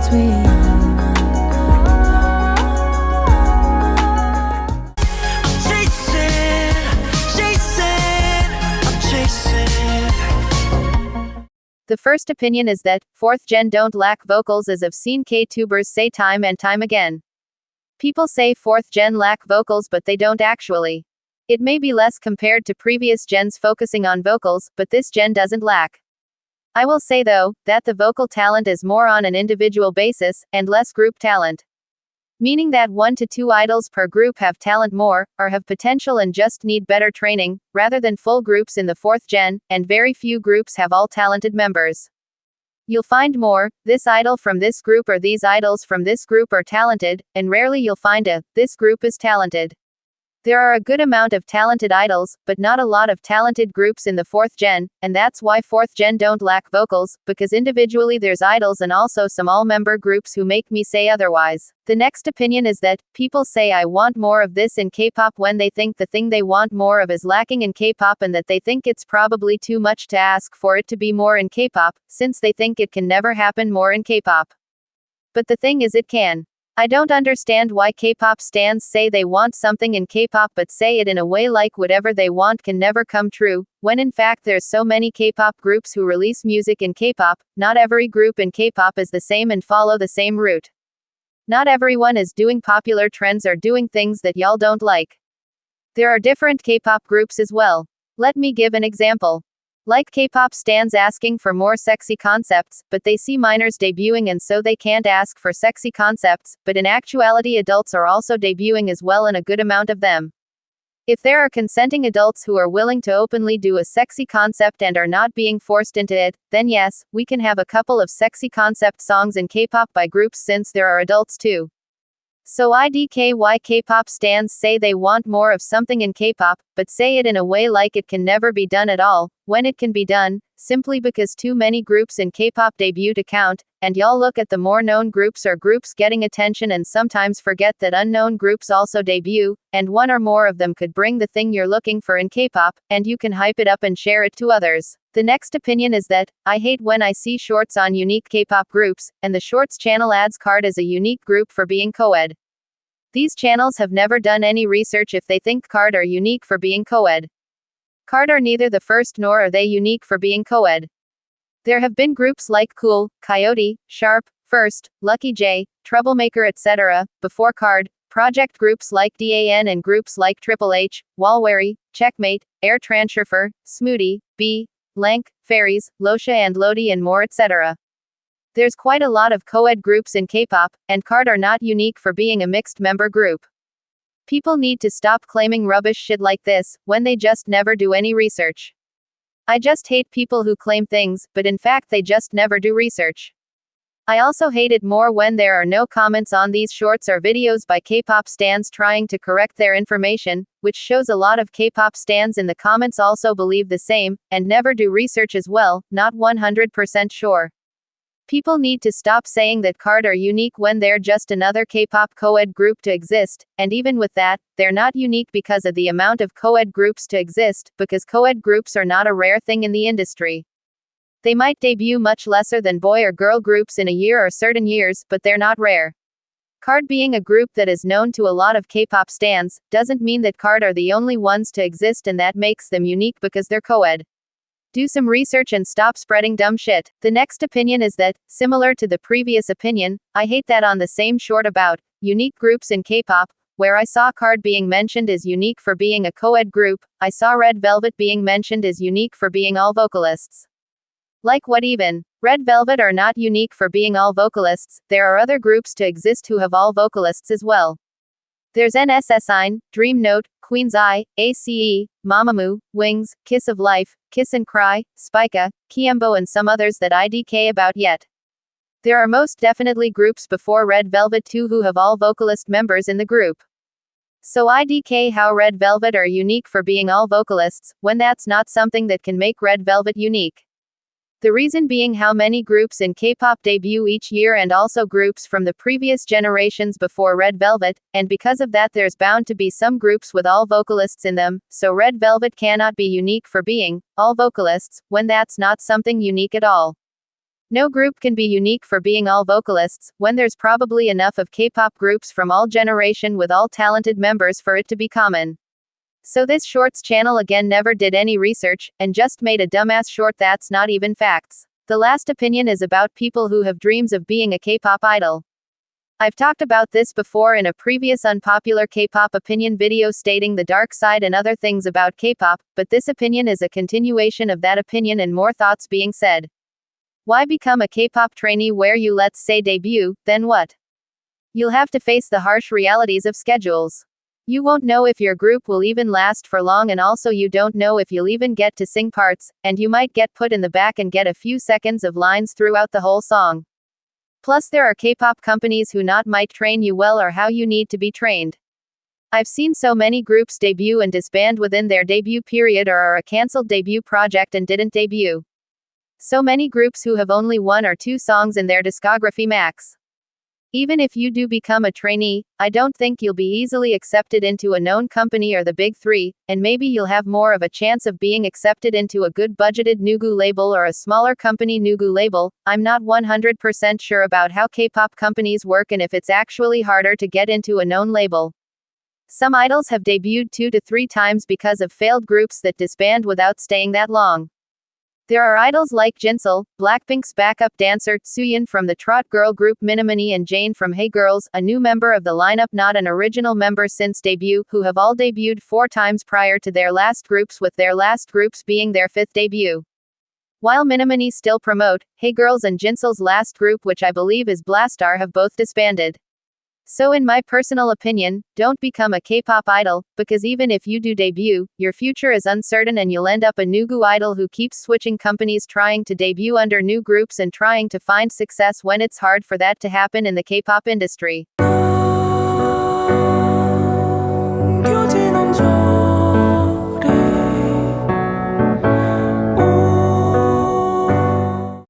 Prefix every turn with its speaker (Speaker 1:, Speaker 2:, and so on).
Speaker 1: sweet.
Speaker 2: The first opinion is that 4th gen don't lack vocals, as I've seen K-tubers say time and time again. People say 4th gen lack vocals, but they don't actually. It may be less compared to previous gens focusing on vocals, but this gen doesn't lack. I will say though, that the vocal talent is more on an individual basis, and less group talent. Meaning that 1 to 2 idols per group have talent more, or have potential and just need better training, rather than full groups in the 4th gen, and very few groups have all talented members. You'll find more, this idol from this group or these idols from this group are talented, and rarely you'll find a, this group is talented. There are a good amount of talented idols, but not a lot of talented groups in the 4th gen, and that's why 4th gen don't lack vocals, because individually there's idols and also some all-member groups who make me say otherwise. The next opinion is that, people say I want more of this in K-pop when they think the thing they want more of is lacking in K-pop, and that they think it's probably too much to ask for it to be more in K-pop, since they think it can never happen more in K-pop. But the thing is, it can. I don't understand why K-pop stans say they want something in K-pop but say it in a way like whatever they want can never come true, when in fact there's so many K-pop groups who release music in K-pop. Not every group in K-pop is the same and follow the same route. Not everyone is doing popular trends or doing things that y'all don't like. There are different K-pop groups as well. Let me give an example. Like K-pop stans asking for more sexy concepts, but they see minors debuting and so they can't ask for sexy concepts, but in actuality adults are also debuting as well, and a good amount of them. If there are consenting adults who are willing to openly do a sexy concept and are not being forced into it, then yes, we can have a couple of sexy concept songs in K-pop by groups since there are adults too. So why K-pop stans say they want more of something in K-pop, but say it in a way like it can never be done at all, when it can be done, simply because too many groups in K-pop debut to count, and y'all look at the more known groups or groups getting attention and sometimes forget that unknown groups also debut, and one or more of them could bring the thing you're looking for in K-pop, and you can hype it up and share it to others. The next opinion is that, I hate when I see shorts on unique K-pop groups, and the shorts channel adds KARD as a unique group for being co-ed. These channels have never done any research if they think KARD are unique for being co-ed. KARD are neither the first nor are they unique for being co-ed. There have been groups like Cool, Coyote, Sharp, First, Lucky J, Troublemaker etc., before KARD, project groups like DAN and groups like Triple H, Walwary, Checkmate, Air Transfer, Smoothie, B, Lank, Fairies, Losha and Lodi and more etc. There's quite a lot of co-ed groups in K-pop, and KARD are not unique for being a mixed member group. People need to stop claiming rubbish shit like this, when they just never do any research. I just hate people who claim things, but in fact they just never do research. I also hate it more when there are no comments on these shorts or videos by K-pop stans trying to correct their information, which shows a lot of K-pop stans in the comments also believe the same, and never do research as well, not 100% sure. People need to stop saying that KARD are unique when they're just another K-pop co-ed group to exist, and even with that, they're not unique because of the amount of co-ed groups to exist, because co-ed groups are not a rare thing in the industry. They might debut much lesser than boy or girl groups in a year or certain years, but they're not rare. KARD being a group that is known to a lot of K-pop stans, doesn't mean that KARD are the only ones to exist and that makes them unique because they're co-ed. Do some research and stop spreading dumb shit. The next opinion is that, similar to the previous opinion, I hate that on the same short about unique groups in K-pop, where I saw KARD being mentioned as unique for being a co-ed group, I saw Red Velvet being mentioned as unique for being all vocalists. Like what even? Red Velvet are not unique for being all vocalists, there are other groups to exist who have all vocalists as well. There's NSS9, Dream Note, Queen's Eye, ACE, Mamamoo, Wings, Kiss of Life, Kiss and Cry, Spica, Kiembo and some others that IDK about yet. There are most definitely groups before Red Velvet too who have all vocalist members in the group. So IDK how Red Velvet are unique for being all vocalists, when that's not something that can make Red Velvet unique. The reason being how many groups in K-pop debut each year and also groups from the previous generations before Red Velvet, and because of that there's bound to be some groups with all vocalists in them, so Red Velvet cannot be unique for being all vocalists, when that's not something unique at all. No group can be unique for being all vocalists, when there's probably enough of K-pop groups from all generation with all talented members for it to be common. So this shorts channel again never did any research, and just made a dumbass short that's not even facts. The last opinion is about people who have dreams of being a K-pop idol. I've talked about this before in a previous unpopular K-pop opinion video stating the dark side and other things about K-pop, but this opinion is a continuation of that opinion and more thoughts being said. Why become a K-pop trainee where you let's say debut, then what? You'll have to face the harsh realities of schedules. You won't know if your group will even last for long, and also you don't know if you'll even get to sing parts, and you might get put in the back and get a few seconds of lines throughout the whole song. Plus there are K-pop companies who not might train you well or how you need to be trained. I've seen so many groups debut and disband within their debut period or are a cancelled debut project and didn't debut. So many groups who have only 1 or 2 songs in their discography max. Even if you do become a trainee, I don't think you'll be easily accepted into a known company or the big 3, and maybe you'll have more of a chance of being accepted into a good budgeted Nugu label or a smaller company Nugu label. I'm not 100% sure about how K-pop companies work and if it's actually harder to get into a known label. Some idols have debuted 2 to 3 times because of failed groups that disband without staying that long. There are idols like Jinsol, Blackpink's backup dancer, Suyeon from the trot girl group Minimini, and Jane from Hey Girls, a new member of the lineup not an original member since debut, who have all debuted 4 times prior to their last groups, with their last groups being their 5th debut. While Minimini still promote, Hey Girls and Jinsol's last group, which I believe is Blastar, have both disbanded. So in my personal opinion, don't become a K-pop idol, because even if you do debut, your future is uncertain and you'll end up a Nugu idol who keeps switching companies trying to debut under new groups and trying to find success when it's hard for that to happen in the K-pop industry.